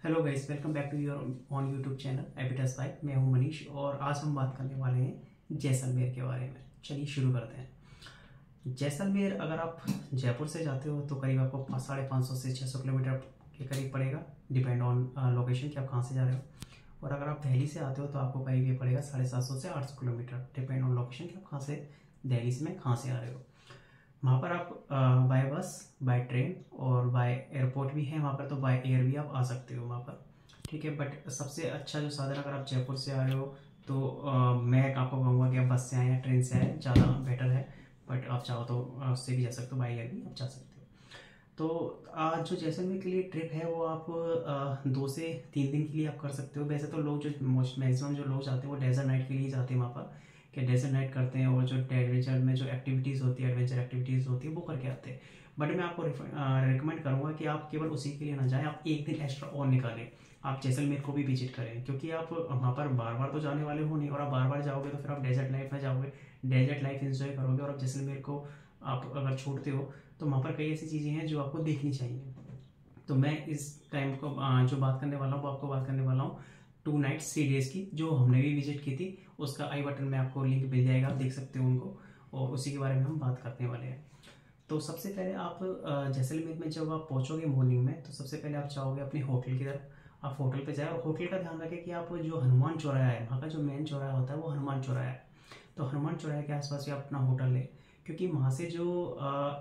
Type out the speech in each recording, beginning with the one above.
Hello guys, welcome back to your on YouTube channel एबिटस bike. मैं हूं मनीष और आज हम बात करने वाले हैं जैसलमेर के बारे में। चलिए शुरू करते हैं। जैसलमेर अगर आप जयपुर से जाते हो तो करीब आपको 550 से 600 किलोमीटर के करीब पड़ेगा, डिपेंड ऑन लोकेशन कि आप कहाँ से जा रहे हो। और अगर आप दिल्ली से आते हो तो आपको करीब ये पड़ेगा 750 से 800 किलोमीटर, डिपेंड ऑन लोकेशन कि आप कहाँ से दिल्ली से में कहाँ से आ रहे हो। वहाँ पर आप बाय बस, बाय ट्रेन और बाय एयरपोर्ट भी है वहाँ पर, तो बाय एयर भी आप आ सकते हो वहाँ पर। ठीक है, बट सबसे अच्छा जो साधन अगर आप जयपुर से आ रहे हो तो मैं आपको कहूँगा कि आप बस से आए या ट्रेन से आए, ज़्यादा बेटर है। बट आप चाहो तो उससे भी जा सकते हो, बाय एयर भी आप जा सकते हो। तो आज जो जैसलमेर के लिए ट्रिप है वो आप 2 से 3 दिन के लिए आप कर सकते हो। वैसे तो लोग जो मैक्सिमम जो लोग जाते हैं वो डेजर्ट नाइट के लिए जाते हैं वहाँ पर, कि डेजर्ट नाइट करते हैं और जो डेजर्ट में जो एक्टिविटीज़ होती है, एडवेंचर एक्टिविटीज़ होती है वो करके आते हैं। बट मैं आपको रिकमेंड करूँगा कि आप केवल उसी के लिए ना जाएं, आप एक दिन एक्स्ट्रा और निकालें, आप जैसलमेर को भी विजिट करें। क्योंकि आप वहाँ पर बार बार तो जाने वाले हो नहीं, और आप बार बार जाओगे तो फिर आप डेजर्ट लाइफ में जाओगे, डेजर्ट लाइफ एंजॉय करोगे, और आप जैसलमेर को आप अगर छोड़ते हो तो वहाँ पर कई ऐसी चीज़ें हैं जो आपको देखनी चाहिए। तो मैं इस टाइम को जो बात करने वाला हूँ वो आपको बात करने वाला हूँ 2 नाइट 3 डेज़ की, जो हमने भी विजिट की थी। उसका आई बटन में आपको लिंक मिल जाएगा, आप देख सकते हो उनको, और उसी के बारे में हम बात करने वाले हैं। तो सबसे पहले आप जैसलमेर में जब आप पहुँचोगे मॉर्निंग में, तो सबसे पहले आप जाओगे अपने होटल की तरफ। आप होटल पे जाए, और होटल का ध्यान रखें कि आप जो हनुमान चौराहा है, वहाँ का जो मेन चौराहा होता है वो हनुमान चौराहा है। तो हनुमान चौराहे के आसपास ही आप अपना होटल लें, क्योंकि वहाँ से जो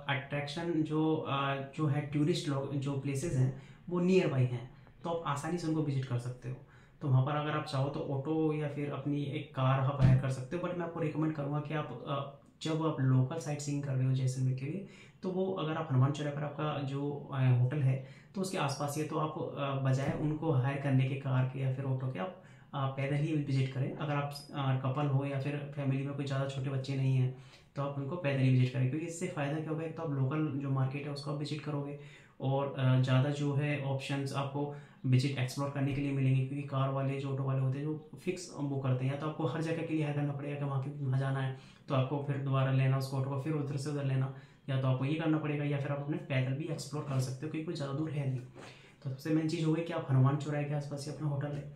अट्रैक्शन जो है, टूरिस्ट लोग जो प्लेसेस हैं वो नियर बाई हैं, तो आप आसानी से उनको विजिट कर सकते हो। तो वहाँ पर अगर आप चाहो तो ऑटो या फिर अपनी एक कार आप हायर कर सकते हो। बट मैं आपको रिकमेंड करूँगा कि आप जब आप लोकल साइट सीइंग कर रहे हो जैसलमेर के लिए, तो वो अगर आप हनुमान चौराहे पर आपका जो होटल है तो उसके आसपास ही है, तो आप बजाय उनको हायर करने के कार के या फिर ऑटो के, आप पैदल ही विजिट करें। अगर आप कपल हो या फिर फैमिली में कोई ज़्यादा छोटे बच्चे नहीं हैं तो आप उनको पैदल ही विजिट करें, क्योंकि इससे फ़ायदा क्या होगा, एक तो आप लोकल जो मार्केट है उसको आप विजिट करोगे, और ज़्यादा जो है ऑप्शंस आपको विजिट एक्सप्लोर करने के लिए मिलेंगे। क्योंकि कार वाले जो ऑटो वाले होते हैं जो फिक्स वो करते हैं, या तो आपको हर जगह के लिए हायर करना पड़ेगा कि वहाँ जाना है तो आपको फिर दोबारा लेना उसको ऑटो को, फिर उधर से उधर लेना, या तो आपको ये करना पड़ेगा, या फिर आप अपने पैदल भी एक्सप्लोर कर सकते हो क्योंकि कोई ज़्यादा दूर है नहीं। तो सबसे मेन चीज़ हो गई कि आप हनुमान चौराहे के आसपास ही अपना होटल है।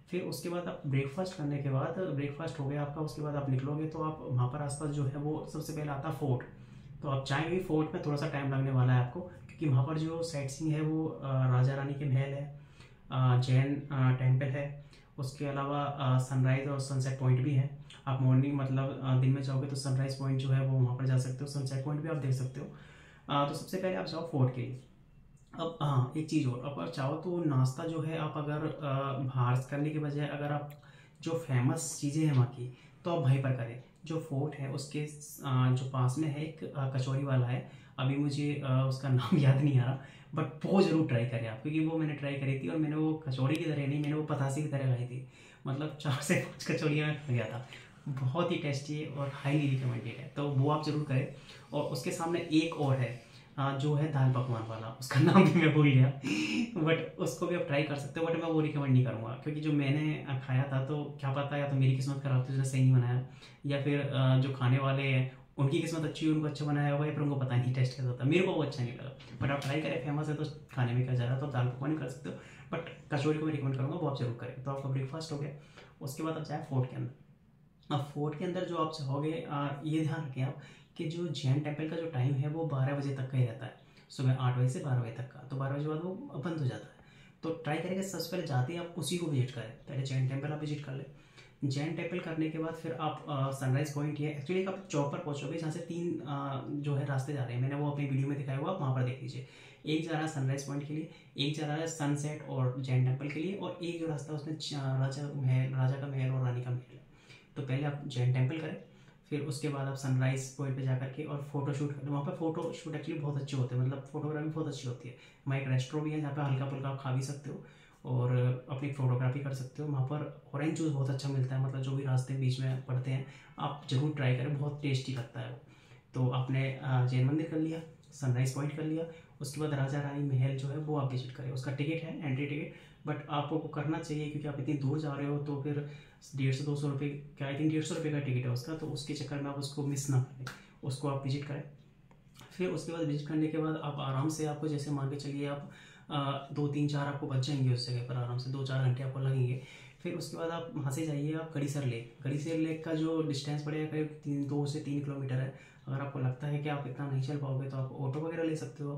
फिर उसके बाद आप ब्रेकफास्ट करने के बाद, ब्रेकफास्ट हो गया आपका, उसके बाद आप निकलोगे तो आप वहाँ पर आसपास जो है वो सबसे पहले आता है फोर्ट। तो आप जाएंगे, फोर्ट में थोड़ा सा टाइम लगने वाला है आपको, क्योंकि वहाँ पर जो साइट सीइंग है वो राजा रानी के महल है, जैन टेम्पल है, उसके अलावा सनराइज़ और सनसेट पॉइंट भी है। आप मॉर्निंग मतलब दिन में जाओगे तो सनराइज़ पॉइंट जो है वो वहाँ पर जा सकते हो, सनसेट पॉइंट भी आप देख सकते हो। तो सबसे पहले आप जाओ फोर्ट के लिए। अब हाँ, एक चीज़ और, अब आप चाहो तो नाश्ता जो है आप अगर बाहर करने के बजाय अगर आप जो फेमस चीज़ें हैं वहाँ की तो आप वहीं पर करें। जो फोर्ट है उसके जो पास में है एक कचौरी वाला है, अभी मुझे उसका नाम याद नहीं आ रहा, बट वो ज़रूर ट्राई करें आप, क्योंकि वो मैंने ट्राई करी थी और मैंने वो कचौरी की तरह नहीं, मैंने वो पतासे की तरह खाई थी। मतलब 4 से 5 कचौरियाँ मैं खा गया था। बहुत ही टेस्टी है और हाईली रिकमेंडेड है, तो वो आप ज़रूर करें। और उसके सामने एक और है जो है दाल पकवान वाला, उसका नाम भी मैं भूल गया, बट उसको भी आप ट्राई कर सकते हो। बट मैं वो रिकमेंड नहीं करूँगा, क्योंकि जो मैंने खाया था तो क्या पता, या तो मेरी किस्मत खराब थी, उसने सही नहीं बनाया, या फिर जो खाने वाले हैं उनकी किस्मत अच्छी, उनको अच्छा बनाया होगा, या फिर उनको पता नहीं टेस्ट कैसा था, मेरे को वो अच्छा नहीं लगा। बट आप ट्राई करें, फेमस है तो खाने में क्या जा रहा है, तो आप दाल पकवान ही कर सकते हो। बट कचौरी को मैं रिकमेंड करूँगा, वो आप जरूर करें। तो आपका ब्रेकफास्ट हो गया, उसके बाद आप जाए फोर्ट के अंदर। अब फोर्ट के अंदर जो आप चाहोगे, ये ध्यान रखें आप कि जो जैन टेम्पल का जो टाइम है वो 12 बजे तक का ही रहता है, सुबह 8 बजे से 12 बजे तक का। तो 12 बजे बाद वो बंद हो जाता है। तो ट्राई करेंगे सबसे पहले जाते ही आप उसी को विजिट करें, पहले जैन टेम्पल आप विजिट कर ले। जैन टेम्पल करने के बाद फिर आप सनराइज पॉइंट है, एक्चुअली आप चौक पर पहुंचोगे जहाँ से 3 जो है रास्ते जा रहे हैं, मैंने वो अपनी वीडियो में दिखाया हुआ, आप वहाँ पर देख लीजिए। एक जा रहा है सनराइज पॉइंट के लिए, एक जा रहा है सनसेट और जैन टेम्पल के लिए, और एक जो रास्ता है उसमें राजा का महल और रानी का महल है। तो पहले आप जैन टेम्पल करें, फिर उसके बाद आप सनराइज पॉइंट पे जा करके और फोटो शूट करें। वहाँ पर फोटो शूट एक्चुअली बहुत अच्छे होते हैं, मतलब फोटोग्राफी बहुत अच्छी होती है। वहाँ एक रेस्टोरेंट भी है जहाँ पे हल्का फुल्का आप खा भी सकते हो और अपनी फोटोग्राफी कर सकते हो। वहाँ पर ऑरेंज जूस बहुत अच्छा मिलता है, मतलब जो भी रास्ते बीच में पड़ते हैं आप जरूर ट्राई करें, बहुत टेस्टी लगता है वो। तो आपने जैन मंदिर कर लिया, सनराइज पॉइंट कर लिया, उसके बाद राजा रानी महल जो है वो आप विजिट करें। उसका टिकट है, एंट्री टिकट, बट आपको करना चाहिए क्योंकि आप इतनी दूर जा रहे हो, तो फिर 150-200 रुपये का, आई थिंक 150 रुपये का टिकट है उसका, तो उसके चक्कर में आप उसको मिस ना करें, उसको आप विजिट करें। फिर उसके बाद विजिट करने के बाद आप आराम से, आपको जैसे मान के चलिए आप 2-3-4 आपको बच जाएंगे उस जगह पर आराम से, 2-4 घंटे आपको लगेंगे। फिर उसके बाद आप वहाँ से जाइए आप गड़ीसर लेक। गड़ीसर लेक का जो डिस्टेंस पड़ेगा करीब 2 से 3 किलोमीटर है। अगर आपको लगता है कि आप इतना नहीं चल पाओगे तो आप ऑटो वगैरह ले सकते हो,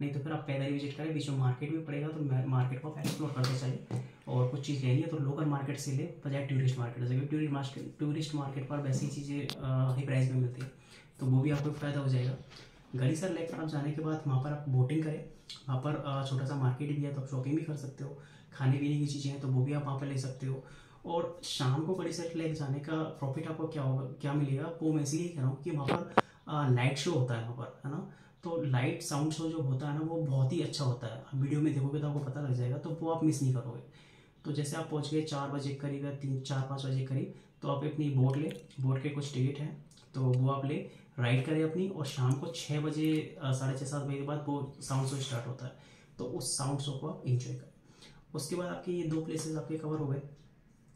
नहीं तो फिर आप पैदल ही विजिट करें। बीच में मार्केट भी पड़ेगा, तो मार्केट को आप एक्सप्लोर करते चले। और कुछ चीज़ लेनी है तो लोकल मार्केट से ले बजाय टूरिस्ट मार्केट से, क्योंकि टूरिस्ट मार्केट पर वैसी चीज़ें हाई प्राइस में मिलती है, तो वो भी आपको फ़ायदा हो जाएगा। गड़ीसर लेक पर आप जाने के बाद वहाँ पर आप बोटिंग करें। वहाँ पर छोटा सा मार्केट भी है, तो आप शॉपिंग भी कर सकते हो। खाने पीने की चीज़ें हैं तो वो भी आप वहाँ पर ले सकते हो। और शाम को गड़ीसर लेक जाने का प्रॉफिट आपको क्या होगा, क्या मिलेगा, वो मैं इसलिए कह रहा हूँ कि वहाँ पर लाइट शो होता है वहाँ पर, है ना। तो लाइट साउंड शो जो होता है ना, वो बहुत ही अच्छा होता है। आप वीडियो में देखोगे तो आपको पता लग जाएगा, तो वो आप मिस नहीं करोगे। तो जैसे आप पहुँच गए 4 बजे करीब या 3-4-5 बजे करीब, तो आप अपनी बोट ले, बोट के कुछ टिकट हैं तो वो आप ले, राइड करें अपनी। और शाम को 6 बजे 6:30-7 बजे के बाद वो साउंड शो स्टार्ट होता है, तो उस साउंड शो को आप इंजॉय करें। उसके बाद आपके ये 2 प्लेसेस आपके कवर हो गए,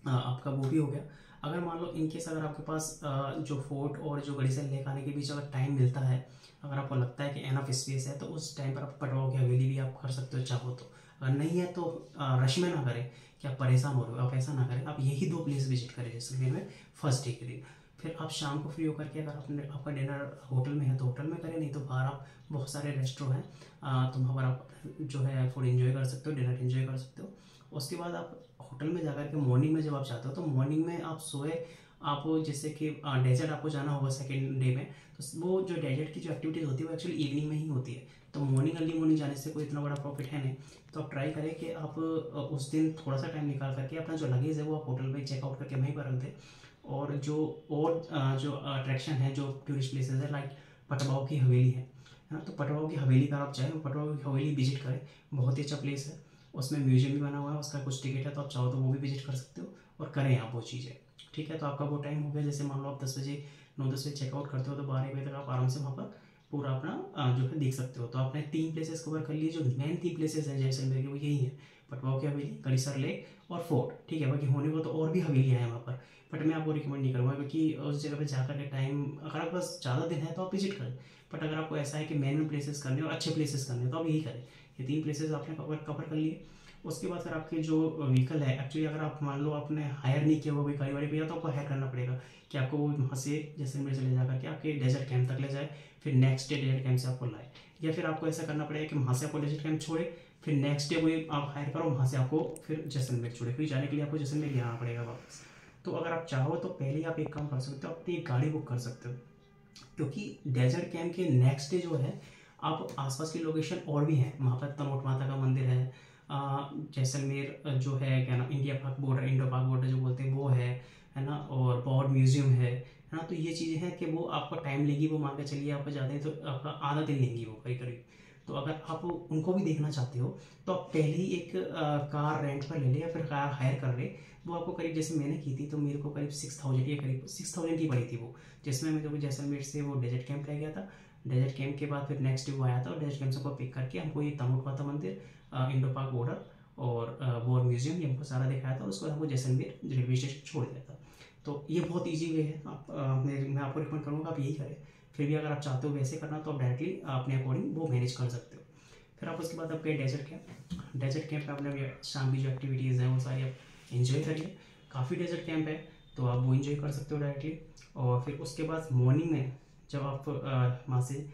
आपका वो भी हो गया। अगर मान लो इनकेस अगर आपके पास जो फोर्ट और जो गड़ीसर लेक आने के बीच अगर टाइम मिलता है, अगर आपको लगता है कि एनफ स्पेस है, तो उस टाइम पर आप पटवाओं की हवेली भी आप कर सकते हो चाहो तो। अगर नहीं है तो रश में ना करें कि आप परेशान हो रहे हो, आप ऐसा ना करें। आप यही 2 प्लेस विजिट करें जैसलमेर में फर्स्ट डे के दिन। फिर आप शाम को फ्री होकर के अगर आपने आपका डिनर होटल में है तो होटल में करें, नहीं तो बाहर आप बहुत सारे रेस्टोरेंट हैं, तो वहाँ पर आप जो है फूड एंजॉय कर सकते हो, डिनर एंजॉय कर सकते हो। उसके बाद आप होटल में जाकर के मॉर्निंग में जब आप जाते हो तो मॉर्निंग में आप सोए, आप जैसे कि डेजर्ट आपको जाना होगा सेकेंड डे में, तो वो जो डेजर्ट की जो एक्टिविटीज़ होती है वो एक्चुअली इवनिंग में ही होती है। तो अर्ली मॉर्निंग जाने से कोई इतना बड़ा प्रॉफिट है नहीं। तो आप ट्राई करें कि आप उस दिन थोड़ा सा टाइम निकाल करके अपना जो लगेज है वो आप होटल में चेकआउट करके वहीं पर रख दें। और जो अट्रैक्शन है, जो टूरिस्ट प्लेसेस है, लाइक पटवाओं की हवेली है ना, तो पटवाओं की हवेली का आप चाहें पटवाओं की हवेली विजिट करें। बहुत ही अच्छा प्लेस है, उसमें म्यूजियम भी बना हुआ है, उसका कुछ टिकट है, तो आप चाहो तो वो भी विजिट कर सकते हो और करें आप वो चीज़ें। ठीक है, तो आपका वो टाइम हो गया। जैसे मान लो आप 10 बजे 9-10 बजे चेकआउट करते हो, तो 12 बजे तक आप आराम से वहाँ पर पूरा अपना जो है देख सकते हो। तो आपने 3 प्लेसेस कवर कर लिए। जो मेन 3 प्लेसेस हैं जैसलमेर के वो यही है, पटवाओं की हवेली, गड़ीसर लेक और फोर्ट। ठीक है, बाकी होने को तो और भी हवेलियाँ हैं वहाँ पर, बट मैं आपको रिकमेंड नहीं करूँगा, क्योंकि उस जगह पे जाकर के टाइम, अगर आपके पास ज़्यादा दिन है तो आप विजिट करें। बट अगर आपको ऐसा है कि मेन प्लेसेस करने और अच्छे प्लेसेस करने, तो आप यही करें। ये 3 प्लेसेस आपने कवर कर लिए। उसके बाद फिर आपके जो व्हीकल है, एक्चुअली अगर आप मान लो आपने हायर नहीं किया हुआ कोई गाड़ी वाड़ी भैया, तो आपको हायर करना पड़ेगा कि आपको वो वहाँ से जैसलमेर से ले जा करके आपके डेजर्ट कैंप तक ले जाए, फिर नेक्स्ट डे डेजर्ट कैंप से आपको लाए। या फिर आपको ऐसा करना पड़ेगा कि वहाँ से आपको डेजर्ट कैंप छोड़े, फिर नेक्स्ट डे वही आप हायर करो, वहाँ से आपको फिर जैसलमेर छोड़े, फिर जाने के लिए आपको जैसलमेर ले आना पड़ेगा वापस। तो अगर आप चाहो तो पहले आप एक काम कर सकते हो, अपनी एक गाड़ी बुक कर सकते हो, क्योंकि डेजर्ट कैंप के नेक्स्ट डे जो है आप आसपास की लोकेशन और भी हैं। वहाँ पर तनोट माता का मंदिर है, जैसलमेर जो है क्या नाम, इंडिया पाक बॉर्डर, इंडो पाक बॉर्डर जो बोलते हैं वो है ना, और वॉर म्यूजियम है ना। तो ये चीज़ें हैं कि वो आपका टाइम लेगी, वो मान के चलिए आपको जाते हैं तो आपका आधा दिन लेंगी वो करीब करीब। तो अगर आप उनको भी देखना चाहते हो तो आप पहले ही एक कार रेंट पर ले ले या फिर कार हायर कर ले। वो आपको करीब, जैसे मैंने की थी तो मेरे को करीब 6000 के करीब 6000 की पड़ी थी वो, जिसमें मैं जो जैसलमेर से वो डेजर्ट कैंप रह गया था। डेजर्ट कैंप के बाद फिर नेक्स्ट डे वो आया था और डेजर्ट कैंप से को पिक करके हमको ये तनोट माता मंदिर, इंडो पाक बॉर्डर और वॉर म्यूजियम, ये हमको सारा दिखाया था। उसके बाद हमको जैसलमेर रेलवे स्टेशन छोड़ दिया था। तो ये बहुत ईजी वे है, आप मैं आपको रिकमेंड करूँगा आप यही करें। फिर भी अगर आप चाहते हो वैसे करना तो आप डायरेक्टली अपने अकॉर्डिंग वो मैनेज कर सकते हो। फिर आप उसके बाद आप गए डेजर्ट कैंप। डेजर्ट कैंप में आपने शाम की जो एक्टिविटीज़ हैं वो सारी आप इन्जॉय करिए। काफ़ी डेजर्ट कैंप है तो आप वो इन्जॉय कर सकते हो डायरेक्टली। और फिर उसके बाद मॉर्निंग में जब आप वहाँ से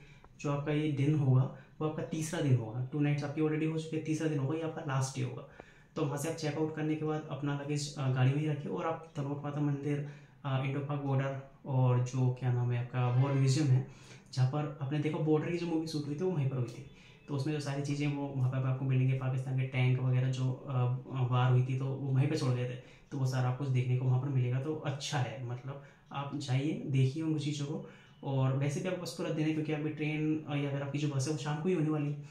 जो आपका ये दिन होगा वो आपका तीसरा दिन होगा। 2 नाइट्स आपकी ऑलरेडी हो चुकी है, तीसरा दिन होगा, ये आपका लास्ट डे होगा। तो वहाँ से आप चेकआउट करने के बाद अपना लगेज गाड़ी में ही रखिए और आप तनोट माता मंदिर, इंडो पाक बॉर्डर और जो क्या नाम है आपका वॉर म्यूजियम है, जहाँ पर आपने देखो बॉर्डर की जो मूवी शूट हुई थी वो वहीं पर हुई थी। तो उसमें जो सारी चीज़ें वो वहाँ पर आपको मिलेंगे, पाकिस्तान के टैंक वगैरह जो वार हुई थी तो वो वहीं पर छोड़ गए थे, तो वो सारा कुछ देखने को वहाँ पर मिलेगा। तो अच्छा है, मतलब आप जाइए देखिए उन चीज़ों को। और वैसे भी आपको बस पूरा दिन है, क्योंकि आपकी ट्रेन या फिर आपकी जो बस है वो शाम को ही होने वाली है।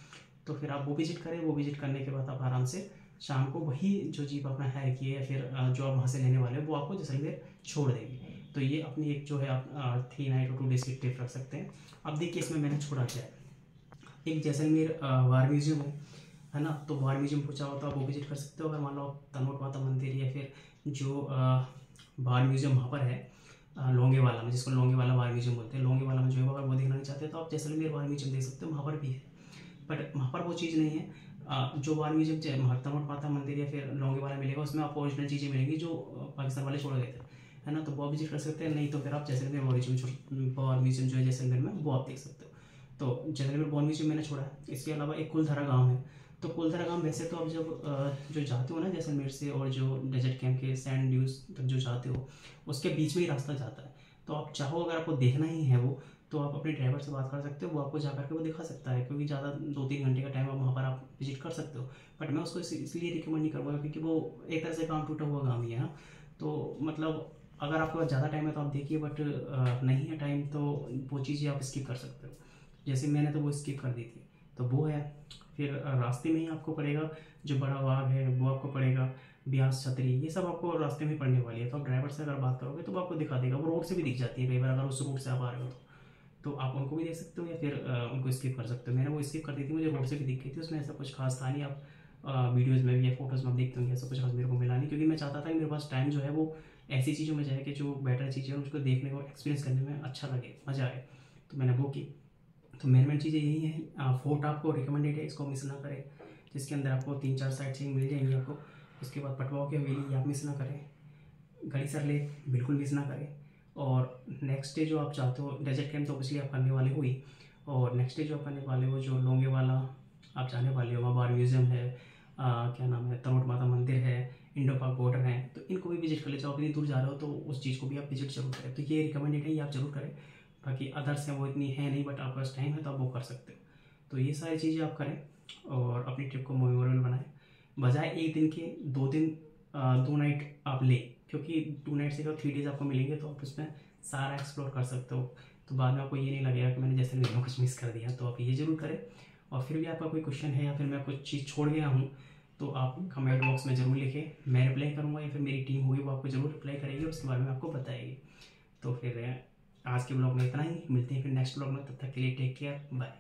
तो फिर आप वो विजिट करें, वो विजिट करने के बाद आप आराम से शाम को वही जो जीप आपने हायर की है या फिर जो आप वहाँ से लेने वाले हो वो आपको जैसलमेर छोड़ देगी। तो ये अपनी एक जो है आप 3 नाइट और 2 डेज की ट्रिप रख सकते हैं। अब देखिए इसमें मैंने छोड़ा क्या है, एक जैसलमेर वार म्यूजियम है ना, तो वार म्यूजियम को चाहो तो आप वो विजिट कर सकते हो। अगर मान लो आप तनोट माता मंदिर या फिर जो वार म्यूजियम वहाँ पर है लोंगेवाला में, जिसको लोंगेवाला वार म्यूजियम बोलते हैं, लोंगेवाला में जो है अगर वो देखना नहीं चाहते तो आप जैसलमेर वार म्यूजियम देख सकते हो, वहाँ पर भी है। बट वहाँ पर वो चीज़ नहीं है, जो वार म्यूजियम तमोट माता मंदिर या फिर लोंगेवाला मिलेगा, उसमें आपको ओरिजिनल चीज़ें मिलेंगी जो पाकिस्तान वाले छोड़ गए थे, है ना। तो वो विजिट कर सकते हैं। नहीं तो फिर आप जैसलमेर वॉर म्यूजियम जो है जैसलमेर में, वो आप देख सकते हो। तो जैसलमेर वॉर म्यूजियम मैंने छोड़ा है। इसके अलावा एक कुलधरा गाँव है। तो कुलधरा गाँव वैसे तो आप जब जो जाते हो ना जैसलमेर से, और जो डेजर्ट कैंप के सैंड ड्यूज तक जो जाते हो, उसके बीच में ही रास्ता जाता है। तो आप चाहो, अगर आपको देखना ही है वो, तो आप अपने ड्राइवर से बात कर सकते हो, वो आपको जाकर के वो दिखा सकता है, क्योंकि ज़्यादा 2-3 घंटे का टाइम आप वहाँ पर आप विजिट कर सकते हो। बट मैं उसको इसलिए रिकमेंड नहीं करूँगा क्योंकि वो एक तरह से काम टूटा हुआ काम ही है ना। तो मतलब अगर आपके पास ज़्यादा टाइम है तो आप देखिए, बट नहीं है टाइम तो वो चीज़ें आप स्किप कर सकते हो। जैसे मैंने तो वो स्किप कर दी थी, तो वो है। फिर रास्ते में ही आपको पड़ेगा जो बड़ा बाग है, वो आपको पड़ेगा, ब्यास छतरी, ये सब आपको रास्ते में पड़ने वाली है। तो आप ड्राइवर से अगर बात करोगे तो वो आपको दिखा देगा, वो रोड से भी दिख जाती है कई बार, अगर उस रूट से आप आ रहे हो तो आप उनको भी देख सकते हो, या फिर उनको स्किप कर सकते हो। मैंने वो स्किप कर दी थी, मुझे रोड से भी दिख गई थी, उसमें ऐसा कुछ खास था नहीं। आप वीडियोज़ में भी या फोटोज़ में आप देखते होंगे, ऐसा कुछ खास मेरे को मिला नहीं, क्योंकि मैं चाहता था कि मेरे पास टाइम जो है वो ऐसी चीज़ों में जाए कि जो बेटर चीज़ें हैं उसको देखने को, एक्सपीरियंस करने में अच्छा लगे, मज़ा आए। तो मैंने वो की। तो मेन चीज़ें यही हैं। फोर्ट आपको रिकमेंडेड है, इसको मिस ना करें, जिसके अंदर आपको 3-4 साइट सीइंग मिल जाएंगी आपको। उसके बाद पटवाओं की हवेली, आप मिस ना करें। गड़ीसर लेक बिल्कुल मिस ना करें। और नेक्स्ट डे जो आप चाहते हो, डेजर्ट कैंप तो ऑब्वियसली आप करने वाले हो ही, और नेक्स्ट डे जो आप करने वाले हो, जो लोंगेवाला आप जाने वाले हो, वहाँ बार म्यूज़ियम है, क्या नाम है, तमोट माता मंदिर है, इंडो पाक बॉर्डर है, तो इनको भी विजिट कर ले जाओ। इतनी दूर जा रहे हो तो उस चीज़ को भी आप विजिट जरूर करें। तो ये रिकमेंडेड है, ये आप जरूर करें। बाकी अदर्स हैं वो इतनी है नहीं, बट आपके पास टाइम है तो आप वो कर सकते हो। तो ये सारी चीज़ें आप करें और अपनी ट्रिप को मेमोरेबल बनाएं। बजाय एक दिन के 2 दिन 2 नाइट आप ले, क्योंकि 2 नाइट से 3 डेज आपको मिलेंगे, तो आप उसमें सारा एक्सप्लोर कर सकते हो। तो बाद में आपको ये नहीं लगेगा कि मैंने जैसलमेर में कुछ मिस कर दिया। तो आप ये जरूर करें। और फिर भी आपका कोई क्वेश्चन है या फिर मैं कुछ चीज़ छोड़ गया हूँ, तो आप कमेंट बॉक्स में ज़रूर लिखें, मैं रिप्लाई करूँगा, या फिर मेरी टीम होगी वो आपको ज़रूर रिप्लाई करेगी, उसके बारे में आपको बताएगी। तो फिर आज के ब्लॉग में इतना ही, मिलते हैं फिर नेक्स्ट ब्लॉग में। तब तक के लिए टेक केयर, बाय।